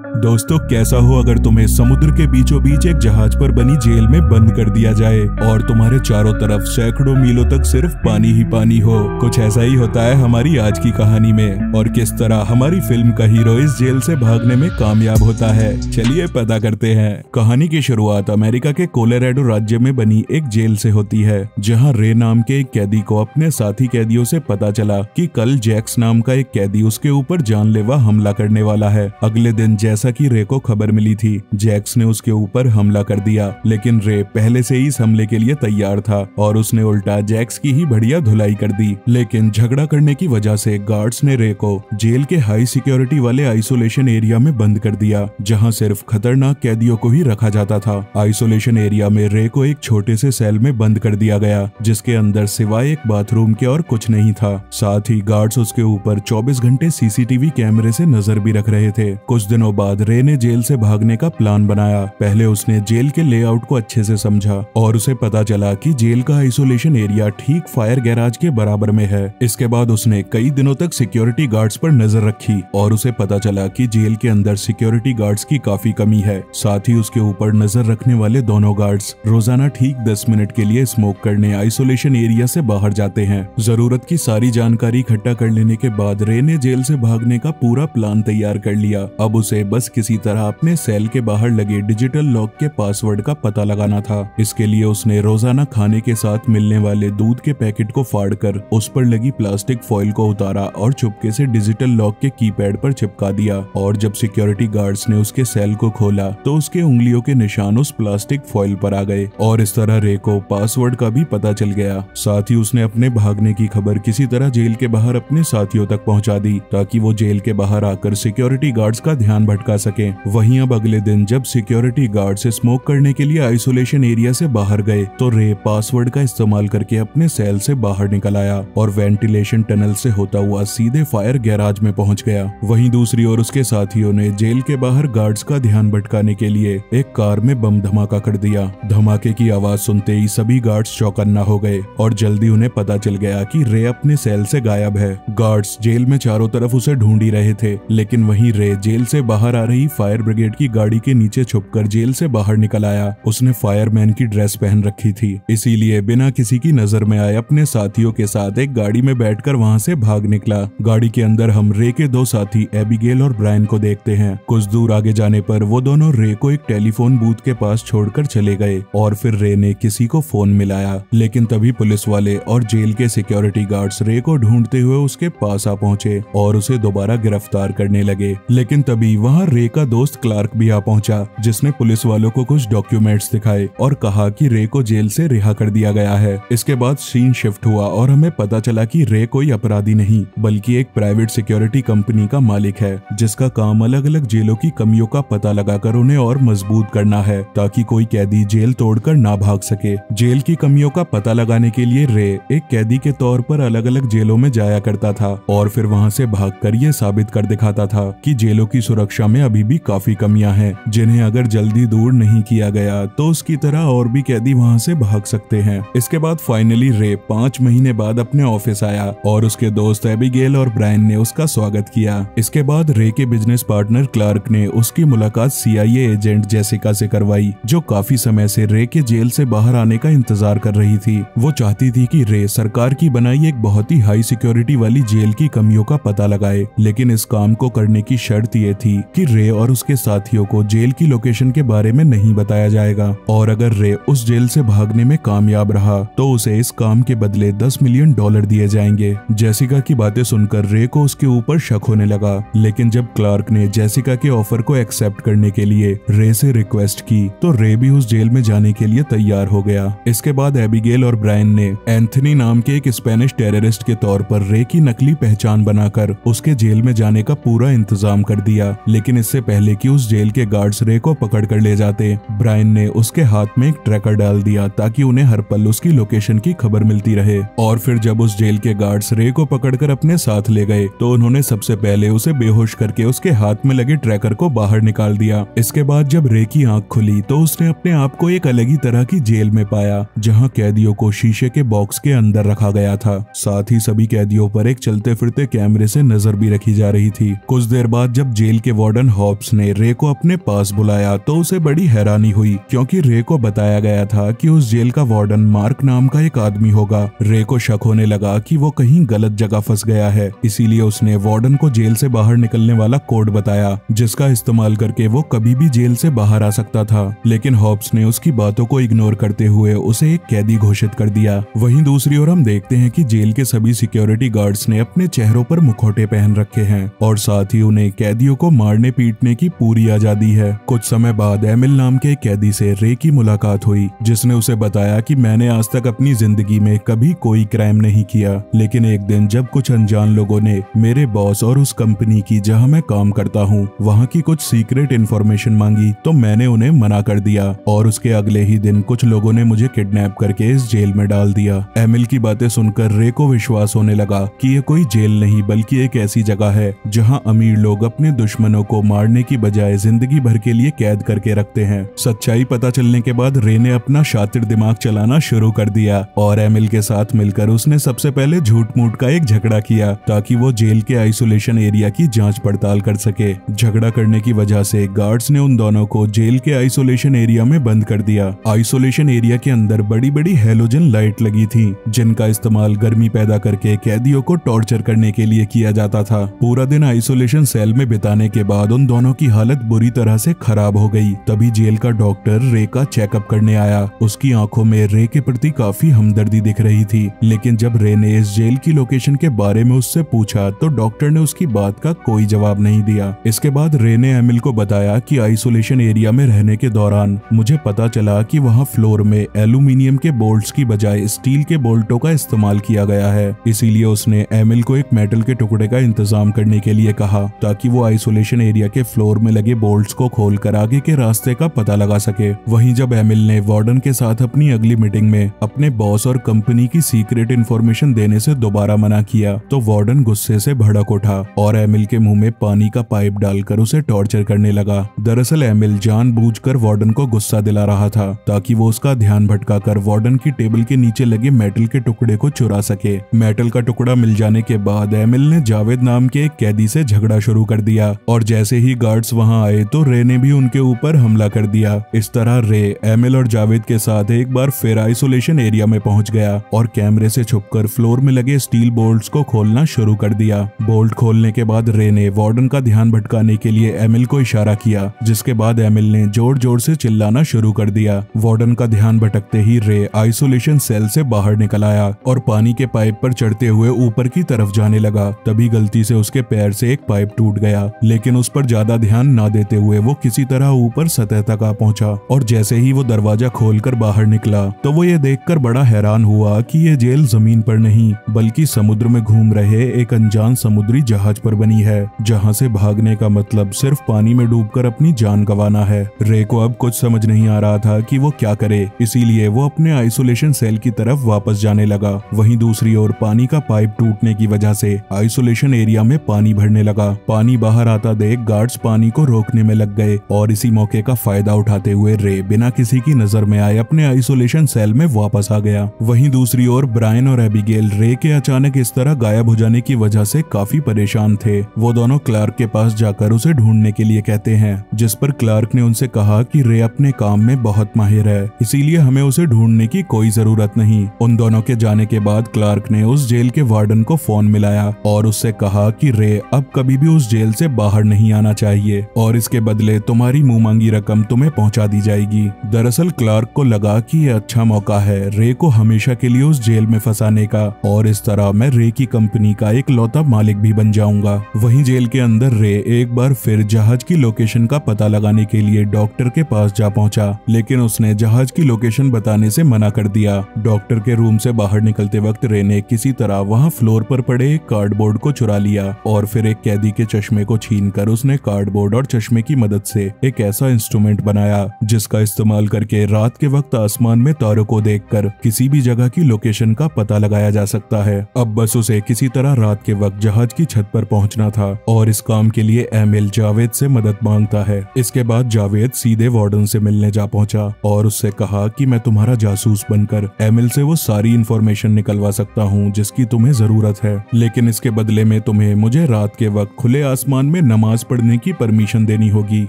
दोस्तों, कैसा हो अगर तुम्हें समुद्र के बीचों बीच एक जहाज पर बनी जेल में बंद कर दिया जाए और तुम्हारे चारों तरफ सैकड़ों मीलों तक सिर्फ पानी ही पानी हो। कुछ ऐसा ही होता है हमारी आज की कहानी में, और किस तरह हमारी फिल्म का हीरो इस जेल से भागने में कामयाब होता है, चलिए पता करते हैं। कहानी की शुरुआत अमेरिका के कोलोराडो राज्य में बनी एक जेल से होती है, जहाँ रे नाम के एक कैदी को अपने साथी कैदियों से पता चला कि कल जैक्स नाम का एक कैदी उसके ऊपर जानलेवा हमला करने वाला है। अगले दिन जैसा कि रे को खबर मिली थी, जैक्स ने उसके ऊपर हमला कर दिया, लेकिन रे पहले से ही इस हमले के लिए तैयार था और उसने उल्टा जैक्स की ही बढ़िया धुलाई कर दी। लेकिन झगड़ा करने की वजह से गार्ड्स ने रे को जेल के हाई सिक्योरिटी वाले आइसोलेशन एरिया में बंद कर दिया, जहां सिर्फ खतरनाक कैदियों को ही रखा जाता था। आइसोलेशन एरिया में रे को एक छोटे से सेल में बंद कर दिया गया, जिसके अंदर सिवाय एक बाथरूम के और कुछ नहीं था। साथ ही गार्ड्स उसके ऊपर 24 घंटे सीसीटीवी कैमरे से नजर भी रख रहे थे। कुछ दिनों बाद रे ने जेल से भागने का प्लान बनाया। पहले उसने जेल के लेआउट को अच्छे से समझा और उसे पता चला कि जेल का आइसोलेशन एरिया ठीक फायर गैराज के बराबर में है। इसके बाद उसने कई दिनों तक सिक्योरिटी गार्ड्स पर नजर रखी और उसे पता चला कि जेल के अंदर सिक्योरिटी गार्ड्स की काफी कमी है। साथ ही उसके ऊपर नजर रखने वाले दोनों गार्ड्स रोजाना ठीक 10 मिनट के लिए स्मोक करने आइसोलेशन एरिया से बाहर जाते हैं। जरूरत की सारी जानकारी इकट्ठा कर लेने के बाद रे ने जेल से भागने का पूरा प्लान तैयार कर लिया। अब उसे बस किसी तरह अपने सेल के बाहर लगे डिजिटल लॉक के पासवर्ड का पता लगाना था। इसके लिए उसने रोजाना खाने के साथ मिलने वाले दूध के पैकेट को फाड़कर उस पर लगी प्लास्टिक फॉइल को उतारा और चुपके से डिजिटल लॉक के कीपैड पर चिपका दिया। और जब सिक्योरिटी गार्ड्स ने उसके सेल को खोला तो उसके उंगलियों के निशान उस प्लास्टिक फॉइल पर आ गए और इस तरह रे को पासवर्ड का भी पता चल गया। साथ ही उसने अपने भागने की खबर किसी तरह जेल के बाहर अपने साथियों तक पहुंचा दी, ताकि वो जेल के बाहर आकर सिक्योरिटी गार्ड्स का ध्यान भटका सके। वहीं अब अगले दिन जब सिक्योरिटी गार्ड से स्मोक करने के लिए आइसोलेशन एरिया से बाहर गए तो रे पासवर्ड का इस्तेमाल करके अपने सेल से बाहर निकल आया और वेंटिलेशन टनल से होता हुआ सीधे फायर गैराज में पहुंच गया। वहीं दूसरी ओर उसके साथियों ने जेल के बाहर गार्ड्स का ध्यान भटकाने के लिए एक कार में बम धमाका कर दिया। धमाके की आवाज सुनते ही सभी गार्ड्स चौकन्ना हो गए और जल्दी उन्हें पता चल गया कि रे अपने सेल से गायब है। गार्ड्स जेल में चारों तरफ उसे ढूंढ ही रहे थे, लेकिन वहीं रे जेल से बाहर आ रही फायर ब्रिगेड की गाड़ी के नीचे छुपकर जेल से बाहर निकल आया। उसने फायरमैन की ड्रेस पहन रखी थी, इसीलिए बिना किसी की नजर में आए अपने साथियों के साथ एक गाड़ी में बैठकर वहां से भाग निकला। गाड़ी के अंदर हम रे के दो साथी एबिगेल और ब्रायन को देखते हैं। कुछ दूर आगे जाने पर वो दोनों रे को एक टेलीफोन बूथ के पास छोड़कर चले गए और फिर रे ने किसी को फोन मिलाया, लेकिन तभी पुलिस वाले और जेल के सिक्योरिटी गार्ड्स रे को ढूंढते हुए उसके पास आ पहुंचे और उसे दोबारा गिरफ्तार करने लगे। लेकिन तभी वहाँ रे का दोस्त क्लार्क भी आ पहुंचा, जिसने पुलिस वालों को कुछ डॉक्यूमेंट्स दिखाए और कहा कि रे को जेल से रिहा कर दिया गया है। इसके बाद सीन शिफ्ट हुआ और हमें पता चला कि रे कोई अपराधी नहीं बल्कि एक प्राइवेट सिक्योरिटी कंपनी का मालिक है, जिसका काम अलग अलग जेलों की कमियों का पता लगाकर उन्हें और मजबूत करना है, ताकि कोई कैदी जेल तोड़कर ना भाग सके। जेल की कमियों का पता लगाने के लिए रे एक कैदी के तौर पर अलग अलग जेलों में जाया करता था और फिर वहाँ से भागकर ये साबित कर दिखाता था कि जेलों की सुरक्षा में अभी भी काफी कमियां हैं, जिन्हें अगर जल्दी दूर नहीं किया गया तो उसकी तरह और भी कैदी वहां से भाग सकते हैं। इसके बाद फाइनली रे 5 महीने बाद अपने ऑफिस आया और उसके दोस्त एबिगेल और ब्रायन ने उसका स्वागत किया। इसके बाद रे के बिजनेस पार्टनर क्लार्क ने उसकी मुलाकात CIA एजेंट जेसिका से करवाई, जो काफी समय से रे के जेल से बाहर आने का इंतजार कर रही थी। वो चाहती थी कि रे सरकार की बनाई एक बहुत ही हाई सिक्योरिटी वाली जेल की कमियों का पता लगाए, लेकिन इस काम को करने की शर्त ये थी कि रे और उसके साथियों को जेल की लोकेशन के बारे में नहीं बताया जाएगा, और अगर रे उस जेल से भागने में कामयाब रहा तो उसे इस काम के बदले $10 मिलियन दिए जाएंगे। जेसिका की बातें सुनकर रे को उसके ऊपर शक होने लगा, लेकिन जब क्लार्क ने जेसिका के ऑफर को एक्सेप्ट करने के लिए रे से रिक्वेस्ट की तो रे भी उस जेल में जाने के लिए तैयार हो गया। इसके बाद एबिगेल और ब्रायन ने एंथनी नाम के एक स्पेनिश टेररिस्ट के तौर पर रे की नकली पहचान बनाकर उसके जेल में जाने का पूरा इंतजाम कर दिया। लेकिन इससे पहले कि उस जेल के गार्ड्स रे को पकड़ कर ले जाते, ब्रायन ने उसके हाथ में एक ट्रैकर डाल दिया ताकि उन्हें हर पल उसकी लोकेशन की खबर मिलती रहे। और फिर जब उस जेल के गार्ड्स रे को पकड़कर अपने साथ ले गए तो उन्होंने सबसे पहले उसे बेहोश करके उसके हाथ में लगे ट्रैकर को बाहर निकाल दिया। इसके बाद जब रे की आंख खुली तो उसने अपने आप को एक अलग ही तरह की जेल में पाया, जहां कैदियों को शीशे के बॉक्स के अंदर रखा गया था। साथ ही सभी कैदियों पर एक चलते फिरते कैमरे से नजर भी रखी जा रही थी। कुछ देर बाद जब जेल के वार्डन हॉब्स ने रे को अपने पास बुलाया तो उसे बड़ी हैरानी हुई, क्योंकि रे को बताया गया था कि उस जेल का वार्डन मार्क नाम का एक आदमी होगा। रे को शक होने लगा कि वो कहीं गलत जगह फंस गया है, इसीलिए उसने वार्डन को जेल से बाहर निकलने वाला कोड बताया, जिसका इस्तेमाल करके वो कभी भी जेल से बाहर आ सकता था। लेकिन हॉब्स ने उसकी बातों को इग्नोर करते हुए उसे एक कैदी घोषित कर दिया। वहीं दूसरी ओर हम देखते हैं कि जेल के सभी सिक्योरिटी गार्ड्स ने अपने चेहरों पर मुखौटे पहन रखे हैं और साथ ही उन्हें कैदियों को मारने पीटने की पूरी आजादी है। कुछ समय बाद एमिल नाम के एक कैदी से रे की मुलाकात हुई, जिसने उसे बताया कि मैंने आज तक अपनी जिंदगी में कभी कोई क्राइम नहीं किया, लेकिन एक दिन जब कुछ अनजान लोगों ने मेरे बॉस और उस कंपनी की जहां मैं काम करता हूं वहां की कुछ सीक्रेट इन्फॉर्मेशन मांगी तो मैंने उन्हें मना कर दिया और उसके अगले ही दिन कुछ लोगों ने मुझे किडनैप करके इस जेल में डाल दिया। एमिल की बातें सुनकर रे को विश्वास होने लगा कि ये कोई जेल नहीं बल्कि एक ऐसी जगह है जहां अमीर लोग अपने दुश्मनों को मारने की बजाय जिंदगी भर के लिए कैद करके रखते हैं। सच्चाई पता चलने के बाद रे ने अपना शातिर दिमाग चलाना शुरू कर दिया और एमिल के साथ मिलकर उसने सबसे पहले झूठ मूठ का एक झगड़ा किया ताकि वो जेल के आइसोलेशन एरिया की जांच पड़ताल कर सके। झगड़ा करने की वजह से गार्ड्स ने उन दोनों को जेल के आइसोलेशन एरिया में बंद कर दिया। आइसोलेशन एरिया के अंदर बड़ी बड़ी हैलोजन लाइट लगी थी, जिनका इस्तेमाल गर्मी पैदा करके कैदियों को टॉर्चर करने के लिए किया जाता था। पूरा दिन आइसोलेशन सेल में बिताने के बाद उन दोनों की हालत बुरी तरह से खराब हो गई। तभी जेल का डॉक्टर रे का चेकअप करने आया। उसकी आंखों में रे के प्रति काफी हमदर्दी दिख रही थी, लेकिन जब रे ने इस जेल की लोकेशन के बारे में उससे पूछा तो डॉक्टर ने उसकी बात का कोई जवाब नहीं दिया। इसके बाद रे ने एमिल को बताया कि आइसोलेशन एरिया में रहने के दौरान मुझे पता चला कि वहां फ्लोर में एल्यूमिनियम के बोल्ट्स की बजाय स्टील के बोल्टों का इस्तेमाल किया गया है। इसीलिए उसने एमिल को एक मेटल के टुकड़े का इंतजाम करने के लिए कहा ताकि वो आइसोलेशन एरिया के फ्लोर में लगे बोल्ट्स को खोलकर आगे के रास्ते का पता लगा सके। वहीं जब एमिल ने वार्डन के साथ अपनी अगली मीटिंग में अपने बॉस और कंपनी की सीक्रेट इंफॉर्मेशन देने से दोबारा मना किया तो वार्डन गुस्से से भड़क उठा और एमिल के मुंह में पानी का पाइप डालकर उसे टॉर्चर करने लगा। दरअसल एमिल जानबूझकर वार्डन को गुस्सा दिला रहा था ताकि वो उसका ध्यान भटकाकर वार्डन की टेबल के नीचे लगे मेटल के टुकड़े को चुरा सके। मेटल का टुकड़ा मिल जाने के बाद एमिल ने जावेद नाम के एक कैदी से झगड़ा शुरू कर दिया और जैसे ही गार्ड्स वहां आए तो रे ने भी उनके ऊपर हमला कर दिया। इस तरह रे एमिल और जावेद के साथ एक बार फिर आइसोलेशन एरिया में पहुंच गया और कैमरे से छुपकर फ्लोर में लगे स्टील बोल्ट्स को खोलना शुरू कर दिया। बोल्ट खोलने के बाद रे ने वार्डन का ध्यान भटकाने के लिए एमिल को इशारा किया, जिसके बाद एमिल ने जोर जोर से चिल्लाना शुरू कर दिया। वार्डन का ध्यान भटकते ही रे आइसोलेशन सेल से बाहर निकल आया और पानी के पाइप पर चढ़ते हुए ऊपर की तरफ जाने लगा। तभी गलती से उसके पैर से एक पाइप टूट गया, लेकिन उस पर ज्यादा ध्यान ना देते हुए वो किसी तरह ऊपर सतह तक आ पहुंचा और जैसे ही वो दरवाजा खोलकर बाहर निकला तो वो ये देखकर बड़ा हैरान हुआ कि ये जेल जमीन पर नहीं बल्कि समुद्र में घूम रहे एक अनजान समुद्री जहाज पर बनी है, जहां से भागने का मतलब सिर्फ पानी में डूबकर अपनी जान गंवाना है। रे को अब कुछ समझ नहीं आ रहा था कि वो क्या करे, इसीलिए वो अपने आइसोलेशन सेल की तरफ वापस जाने लगा। वहीं दूसरी ओर पानी का पाइप टूटने की वजह से आइसोलेशन एरिया में पानी भरने लगा। पानी बाहर आता देख गार्ड्स पानी को रोकने में लग गए और इसी मौके का फायदा उठाते हुए रे बिना किसी की नजर में आए अपने आइसोलेशन सेल में वापस आ गया। वहीं दूसरी ओर ब्रायन और एबिगेल रे के अचानक इस तरह गायब हो जाने की वजह से काफी परेशान थे। वो दोनों क्लार्क के पास जाकर उसे ढूंढने के लिए कहते हैं, जिस पर क्लार्क ने उनसे कहा कि रे अपने काम में बहुत माहिर है, इसीलिए हमें उसे ढूंढने की कोई जरूरत नहीं। उन दोनों के जाने के बाद क्लार्क ने उस जेल के वार्डन को फोन मिलाया और उससे कहा कि रे अब कभी भी उस जेल से बाहर नहीं आना चाहिए और इसके बदले तुम्हारी मुंह मांगी रकम तुम्हें पहुंचा दी जाएगी। दरअसल क्लार्क को लगा कि ये अच्छा मौका है रे को हमेशा के लिए उस जेल में फंसाने का और इस तरह मैं रे की कंपनी का एक लौता मालिक भी बन जाऊंगा। वहीं जेल के अंदर रे एक बार फिर जहाज की लोकेशन का पता लगाने के लिए डॉक्टर के पास जा पहुंचा, लेकिन उसने जहाज की लोकेशन बताने से मना कर दिया। डॉक्टर के रूम से बाहर निकलते वक्त रे ने किसी तरह वहां फ्लोर पर पड़े एक कार्डबोर्ड को चुरा लिया और फिर एक कैदी के चश्मे को छीनकर उसने कार्डबोर्ड और चश्मे की मदद से एक ऐसा इंस्ट्रूमेंट बनाया जिसका इस्तेमाल करके रात के वक्त आसमान में तारों को देखकर किसी भी जगह की लोकेशन का पता लगाया जा सकता है। अब बस उसे किसी तरह रात के वक्त जहाज की छत पर पहुंचना था और इस काम के लिए एमिल जावेद से मदद मांगता है। इसके बाद जावेद सीधे वार्डन से मिलने जा पहुंचा और उससे कहा कि मैं तुम्हारा जासूस बनकर एमिल से वो सारी इंफॉर्मेशन निकलवा सकता हूँ जिसकी तुम्हें जरूरत है, लेकिन इसके बदले में तुम्हें मुझे रात के वक्त खुले आसमान में नमाज नमाज पढ़ने की परमिशन देनी होगी।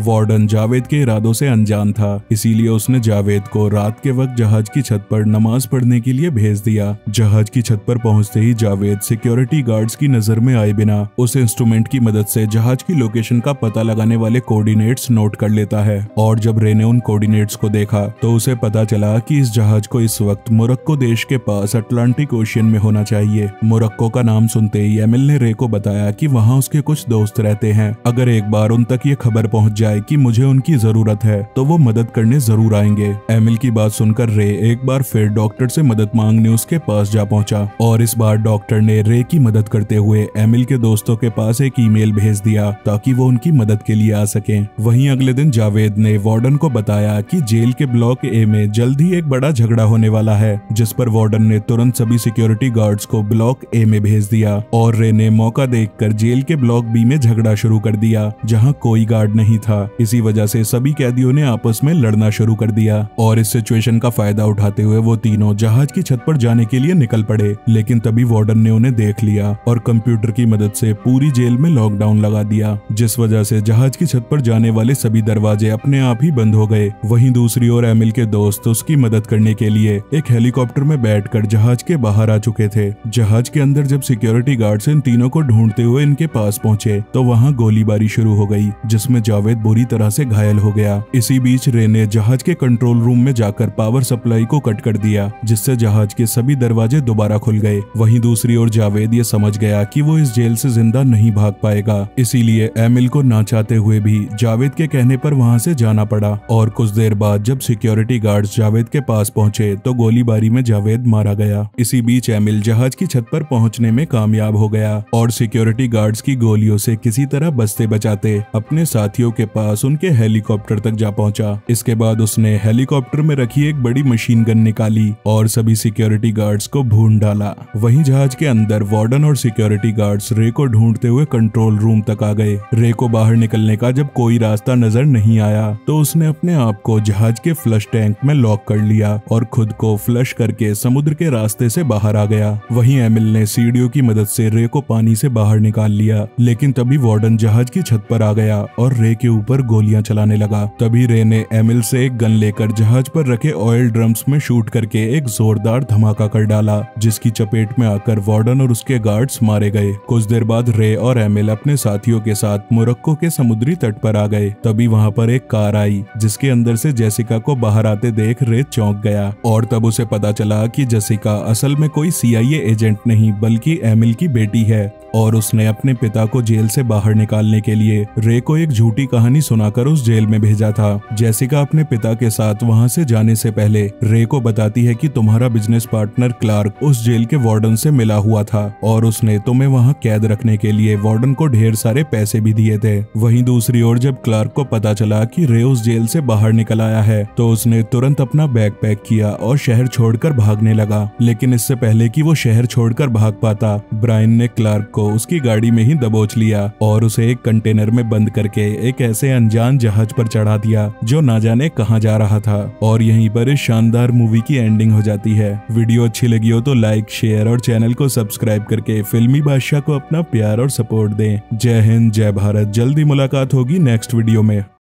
वार्डन जावेद के इरादों से अनजान था, इसीलिए उसने जावेद को रात के वक्त जहाज की छत पर नमाज पढ़ने के लिए भेज दिया। जहाज की छत पर पहुंचते ही जावेद सिक्योरिटी गार्ड्स की नजर में आए बिना उस इंस्ट्रूमेंट की मदद से जहाज की लोकेशन का पता लगाने वाले कोऑर्डिनेट्स नोट कर लेता है। और जब रे ने उन कोऑर्डिनेट्स को देखा तो उसे पता चला कि इस जहाज को इस वक्त मोरक्को देश के पास अटलांटिक ओशियन में होना चाहिए। मोरक्को का नाम सुनते ही एमिल ने रे को बताया कि वहाँ उसके कुछ दोस्त रहते हैं, अगर एक बार उन तक ये खबर पहुँच जाए कि मुझे उनकी जरूरत है तो वो मदद करने जरूर आएंगे। एमिल की बात सुनकर रे एक बार फिर डॉक्टर से मदद मांगने उसके पास जा पहुंचा और इस बार डॉक्टर ने रे की मदद करते हुए एमिल के दोस्तों के पास एक ईमेल भेज दिया ताकि वो उनकी मदद के लिए आ सकें। वहीं अगले दिन जावेद ने वार्डन को बताया कि जेल के ब्लॉक ए में जल्द ही एक बड़ा झगड़ा होने वाला है, जिस पर वार्डन ने तुरंत सभी सिक्योरिटी गार्ड्स को ब्लॉक ए में भेज दिया और रे ने मौका देखकर जेल के ब्लॉक बी में झगड़ा शुरू कर दिया जहां कोई गार्ड नहीं था। इसी वजह से सभी कैदियों ने आपस में लड़ना शुरू कर दिया और इस सिचुएशन का फायदा उठाते हुए वो तीनों जहाज की छत पर जाने के लिए निकल पड़े। लेकिन तभी वार्डन ने उन्हें देख लिया और कंप्यूटर की मदद से पूरी जेल में लॉकडाउन लगा दिया, जिस वजह से जहाज की छत पर जाने वाले सभी दरवाजे अपने आप ही बंद हो गए। वहीं दूसरी ओर एमिल के दोस्त उसकी मदद करने के लिए एक हेलीकॉप्टर में बैठकर जहाज के बाहर आ चुके थे। जहाज के अंदर जब सिक्योरिटी गार्ड्स इन तीनों को ढूंढते हुए इनके पास पहुंचे तो वहां गोलीबारी शुरू हो गई, जिसमें जावेद बुरी तरह से घायल हो गया। इसी बीच रे ने जहाज के कंट्रोल रूम में जाकर पावर सप्लाई को कट कर दिया, जिससे जहाज के सभी दरवाजे दोबारा खुल गए। वहीं दूसरी ओर जावेद ये समझ गया कि वो इस जेल से जिंदा नहीं भाग पाएगा, इसीलिए एमिल को ना चाहते हुए भी जावेद के कहने पर वहां से जाना पड़ा। और कुछ देर बाद जब सिक्योरिटी गार्ड्स जावेद के पास पहुंचे तो गोलीबारी में जावेद मारा गया। इसी बीच एमिल जहाज की छत पर पहुंचने में कामयाब हो गया और सिक्योरिटी गार्ड्स की गोलियों से किसी तरह बचते बचाते अपने साथियों के पास उनके हेलीकॉप्टर तक जा पहुंचा। इसके बाद उसने हेलीकॉप्टर में रखी एक बड़ी मशीन गन निकाली और सभी सिक्योरिटी गार्ड्स को भून डाला। वहीं जहाज के अंदर वार्डन और सिक्योरिटी गार्ड्स रे को ढूंढते हुए कंट्रोल रूम तक आ गए। रे को बाहर निकलने का जब कोई रास्ता नजर नहीं आया तो उसने अपने आप को जहाज के फ्लश टैंक में लॉक कर लिया और खुद को फ्लश करके समुद्र के रास्ते से बाहर आ गया। वहीं एमिल ने सीढ़ियों की मदद से रे को पानी से बाहर निकाल लिया, लेकिन तभी वार्डन जहाज की छत पर आ गया और रे के ऊपर गोलियां चलाने लगा। तभी रे ने एमिल से एक गन लेकर जहाज पर रखे ऑयल ड्रम्स में शूट करके एक जोरदार धमाका कर डाला, जिसकी चपेट में आकर वार्डन और उसके गार्ड्स मारे गए। कुछ देर बाद रे और एमिल अपने साथियों के साथ मोरक्को के समुद्री तट पर आ गए। तभी वहां पर एक कार आई, जिसके अंदर से जेसिका को बाहर आते देख रे चौंक गया और तब उसे पता चला कि जेसिका असल में कोई CIA एजेंट नहीं बल्कि एमिल की बेटी है और उसने अपने पिता को जेल से बाहर निकालने के लिए रे को एक झूठी कहानी सुनाकर उस जेल में भेजा था। जेसिका अपने पिता के साथ वहां से जाने से पहले रे को बताती है कि तुम्हारा बिजनेस पार्टनर क्लार्क उस जेल के वार्डन से मिला हुआ था और उसने तुम्हें वहां कैद रखने के लिए वार्डन को ढेर सारे पैसे भी दिए थे। वहीं दूसरी ओर जब क्लार्क को पता चला कि रे उस जेल से बाहर निकल आया है तो उसने तुरंत अपना बैग पैक किया और शहर छोड़कर भागने लगा। लेकिन इससे पहले कि वो शहर छोड़कर भाग पाता, ब्रायन ने क्लार्क को उसकी गाड़ी में ही दबोच लिया और उसे एक कंटेनर में बंद करके एक ऐसे अनजान जहाज पर चढ़ा दिया जो ना जाने कहां जा रहा था। और यहीं पर इस शानदार मूवी की एंडिंग हो जाती है। वीडियो अच्छी लगी हो तो लाइक, शेयर और चैनल को सब्सक्राइब करके फिल्मी बादशाह को अपना प्यार और सपोर्ट दें। जय हिंद, जय भारत। जल्दी मुलाकात होगी नेक्स्ट वीडियो में।